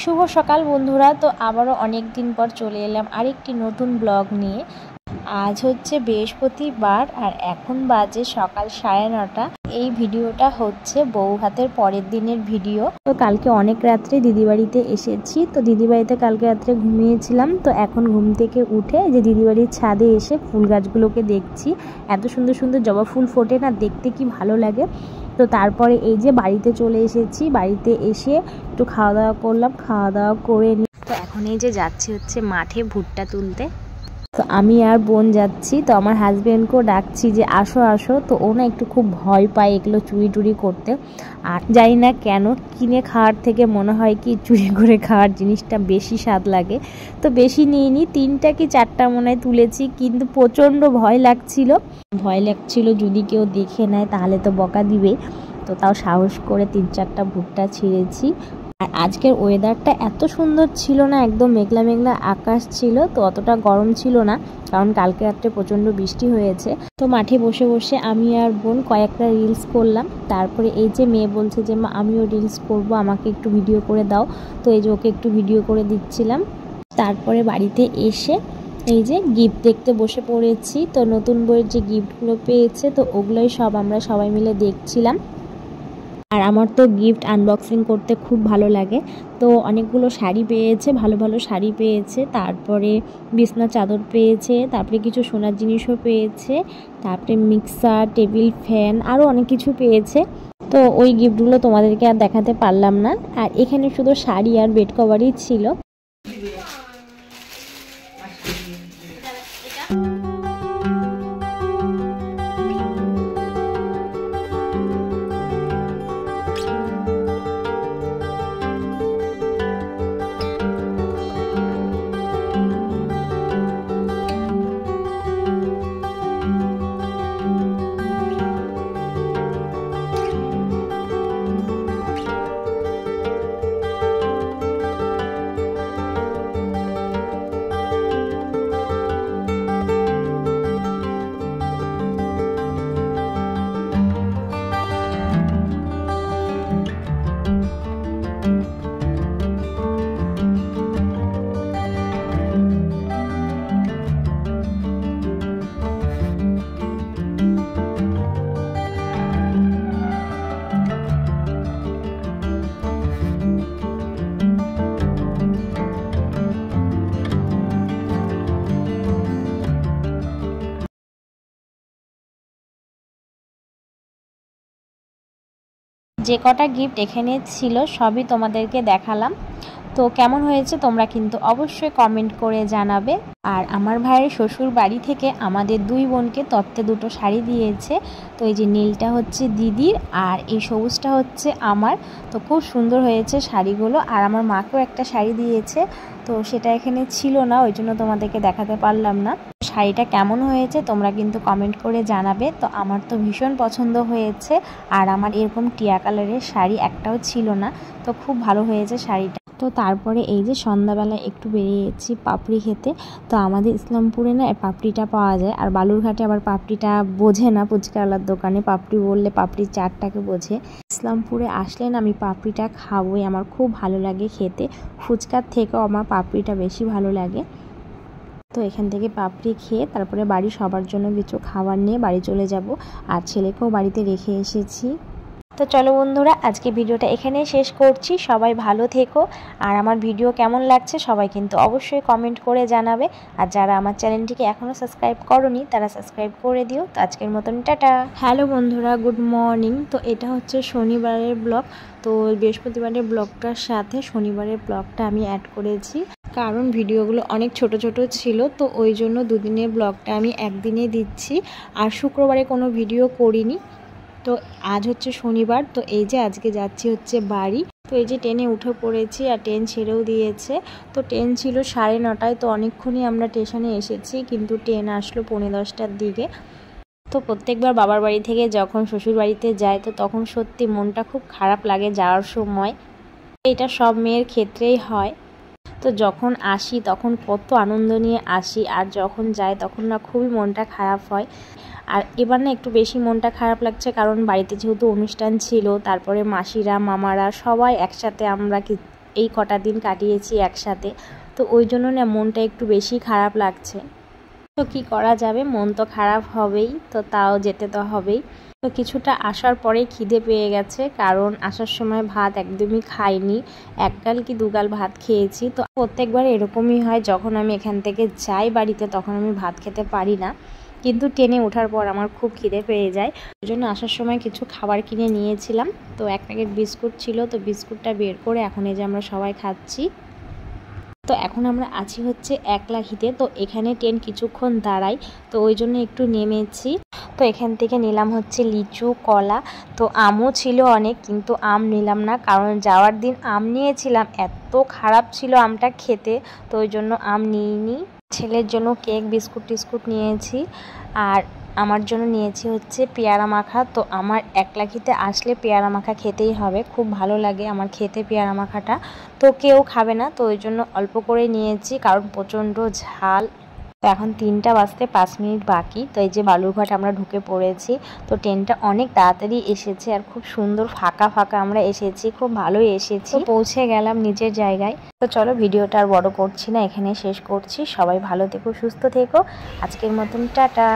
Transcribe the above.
শুভ সকাল বন্ধুরা। তো আবারও অনেক দিন পর চলে এলাম আরেকটি নতুন ব্লগ নিয়ে। আজ হচ্ছে বৃহস্পতিবার আর এখন বাজে সকাল 9:30। এই ভিডিওটা হচ্ছে বউ ভাতের পরের দিনের ভিডিও। তো কালকে অনেক রাত্রে দিদি বাড়িতে এসেছি। তো দিদি বাড়িতে কালকে রাত্রে ঘুমিয়েছিলাম। তো এখন ঘুম থেকে উঠে যে দিদি বাড়ির ছাদে এসে ফুল গাছগুলোকে দেখছি। এত সুন্দর সুন্দর জবা ফুল ফোটে না, দেখতে কি ভালো লাগে। তো তারপরে এই যে বাড়িতে চলে এসেছি। বাড়িতে এসে একটু খাওয়া দাওয়া করলাম, খাওয়া দাওয়া করে তো এখন এই যে যাচ্ছি হচ্ছে মাঠে ভুট্টা তুলতে। তো আমি আর বোন যাচ্ছি। তো আমার হাজব্যান্ডকেও ডাকছি যে আসো আসো। তো ও না একটু খুব ভয় পায় এগুলো চুরি টুরি করতে। আর জানি না কেন, কিনে খাওয়ার থেকে মনে হয় কি চুরি করে খাওয়ার জিনিসটা বেশি স্বাদ লাগে। তো বেশি নিইনি, 3টা কি 4টা মনে হয় তুলেছি, কিন্তু প্রচণ্ড ভয় লাগছিল যদি কেউ দেখে নেয় তাহলে তো বকা দিবে। তো তাও সাহস করে 3-4টা ভুট্টা ছিঁড়েছি। আর আজকের ওয়েদারটা এত সুন্দর ছিল না, একদম মেঘলা মেঘলা আকাশ ছিল। তো অতটা গরম ছিল না, কারণ কালকে রাত্রে প্রচণ্ড বৃষ্টি হয়েছে। তো মাঠে বসে বসে আমি আর বোন কয়েকটা রিলস করলাম। তারপরে এই যে মেয়ে বলছে যে মা আমিও রিলস করব, আমাকে একটু ভিডিও করে দাও। তো এই যে ওকে একটু ভিডিও করে দিচ্ছিলাম। তারপরে বাড়িতে এসে এই যে গিফট দেখতে বসে পড়েছি। তো নতুন বইয়ের যে গিফটগুলো পেয়েছে তো ওগুলোই আমরা সবাই মিলে দেখছিলাম। আর আমার তো গিফট আনবক্সিং করতে খুব ভালো লাগে। তো অনেকগুলো শাড়ি পেয়েছে, ভালো ভালো শাড়ি পেয়েছে। তারপরে বিছনা চাদর পেয়েছে, তারপরে কিছু সোনার জিনিসও পেয়েছে, তারপরে মিক্সার, টেবিল ফ্যান, আরও অনেক কিছু পেয়েছে। তো ওই গিফটগুলো তোমাদেরকে আর দেখাতে পারলাম না। আর এখানে শুধু শাড়ি আর বেড কভারই ছিল। যে কটা গিফট এখানে ছিল সবই তোমাদেরকে দেখালাম। তো কেমন হয়েছে তোমরা কিন্তু অবশ্যই কমেন্ট করে জানাবে। আর আমার ভাইয়ের শ্বশুর বাড়ি থেকে আমাদের 2 বোনকে তত্ত্বে 2টো শাড়ি দিয়েছে। তো এই যে নীলটা হচ্ছে দিদির আর এই সবুজটা হচ্ছে আমার। তো খুব সুন্দর হয়েছে শাড়িগুলো। আর আমার মাকেও একটা শাড়ি দিয়েছে, তো সেটা এখানে ছিল না, ওই জন্য তোমাদেরকে দেখাতে পারলাম না। শাড়িটা কেমন হয়েছে তোমরা কিন্তু কমেন্ট করে জানাবে। তো আমার তো ভীষণ পছন্দ হয়েছে। আর আমার এরকম টিয়া কালারের শাড়ি একটাও ছিল না। তো খুব ভালো হয়েছে শাড়িটা। তো তারপরে এই যে সন্ধ্যাবেলা একটু বেরিয়েছি পাপড়ি খেতে। তো আমাদের ইসলামপুরে না পাপড়িটা পাওয়া যায়, আর বালুরঘাটে আবার পাপড়িটা বোঝে না। ফুচকাওয়ালার দোকানে পাপড়ি বললে পাপড়ির চাটটাকে বোঝে। ইসলামপুরে আসলে না আমি পাপড়িটা খাবোই, আমার খুব ভালো লাগে খেতে। ফুচকার থেকেও আমার পাপড়িটা বেশি ভালো লাগে। তো এখান থেকে পাপড়ি খেয়ে তারপরে বাড়ি সবার জন্য কিছু খাবার নিয়ে বাড়ি চলে যাব। আর ছেলেকেও বাড়িতে রেখে এসেছি। তো চলো বন্ধুরা, আজকে ভিডিওটা এখানেই শেষ করছি। সবাই ভালো থেকো। আর আমার ভিডিও কেমন লাগছে সবাই কিন্তু অবশ্যই কমেন্ট করে জানাবে। আর যারা আমার চ্যানেলটিকে এখনও সাবস্ক্রাইব করোনি তারা সাবস্ক্রাইব করে দিও। তো আজকের মতন টাটা। হ্যালো বন্ধুরা, গুড মর্নিং। তো এটা হচ্ছে শনিবারের ব্লগ। তো বৃহস্পতিবারের ব্লগটার সাথে শনিবারের ব্লগটা আমি অ্যাড করেছি, কারণ ভিডিওগুলো অনেক ছোট ছোট ছিল। তো ওই জন্য 2 দিনের ব্লগটা আমি একদিনে দিচ্ছি। আর শুক্রবারে কোনো ভিডিও করিনি। তো আজ হচ্ছে শনিবার। তো এই যে আজকে যাচ্ছি হচ্ছে বাড়ি। তো এই যে ট্রেনে উঠে পড়েছি আর ট্রেন ছেড়েও দিয়েছে। তো ট্রেন ছিল 9:30। তো অনেকক্ষণই আমরা স্টেশনে এসেছি, কিন্তু ট্রেন আসলো 10:45টার দিকে। তো প্রত্যেকবার বাবার বাড়ি থেকে যখন শ্বশুর বাড়িতে যাই তো তখন সত্যি মনটা খুব খারাপ লাগে যাওয়ার সময়। এটা সব মেয়ের ক্ষেত্রেই হয়। তো যখন আসি তখন কত আনন্দ নিয়ে আসি, আর যখন যাই তখন না খুবই মনটা খারাপ হয়। আর এবার না একটু বেশি মনটা খারাপ লাগছে, কারণ বাড়িতে যেহেতু অনুষ্ঠান ছিল, তারপরে মাসিরা মামারা সবাই একসাথে আমরা এই কটা দিন কাটিয়েছি একসাথে, তো ওই জন্য না মনটা একটু বেশি খারাপ লাগছে। তো কি করা যাবে, মন তো খারাপ হবেই, তো তাও যেতে তো হবেই। তো কিছুটা আসার পরেই খিদে পেয়ে গেছে, কারণ আসার সময় ভাত একদমই খাইনি, এক গাল কি দু গাল ভাত খেয়েছি। তো প্রত্যেকবার এরকমই হয়, যখন আমি এখান থেকে যাই বাড়িতে তখন আমি ভাত খেতে পারি না, কিন্তু ট্রেনে ওঠার পর আমার খুব খিদে পেয়ে যায়। ওই জন্য আসার সময় কিছু খাবার কিনে নিয়েছিলাম। তো এক প্যাকেট বিস্কুট ছিল, তো বিস্কুটটা বের করে এখন এই যে আমরা সবাই খাচ্ছি। তো এখন আমরা আছি হচ্ছে একলাখিতে, তো এখানে ট্রেন কিছুক্ষণ দাঁড়াই, তো ওই জন্য একটু নেমেছি। তো এখান থেকে নিলাম হচ্ছে লিচু, কলা, তো আমও ছিল অনেক, কিন্তু আম নিলাম না, কারণ যাওয়ার দিন আম নিয়েছিলাম, এত খারাপ ছিল আমটা খেতে, তো ওই জন্য আম নিইনি। ছেলের জন্য কেক বিস্কুট টিস্কুট নিয়েছি, আর আমার জন্য নিয়েছি হচ্ছে পেয়ারা মাখা। তো আমার একলাখিতে আসলে পেয়ারা মাখা খেতেই হবে, খুব ভালো লাগে আমার খেতে পেয়ারা মাখাটা। তো কেউ খাবে না, তো ওই জন্য অল্প করে নিয়েছি, কারণ প্রচণ্ড ঝাল। তো এখন 3টা বাজতে 5 মিনিট বাকি। তো এই যে বালুরঘাট আমরা ঢুকে পড়েছি। তো ট্রেনটা অনেক তাড়াতাড়ি এসেছে, আর খুব সুন্দর ফাঁকা ফাঁকা আমরা এসেছি, খুব ভালোই এসেছি। পৌঁছে গেলাম নিজের জায়গায়। তো চলো ভিডিওটা আর বড় করছি না, এখানে শেষ করছি। সবাই ভালো থেকো, সুস্থ থেকো, আজকের মতন টাটা।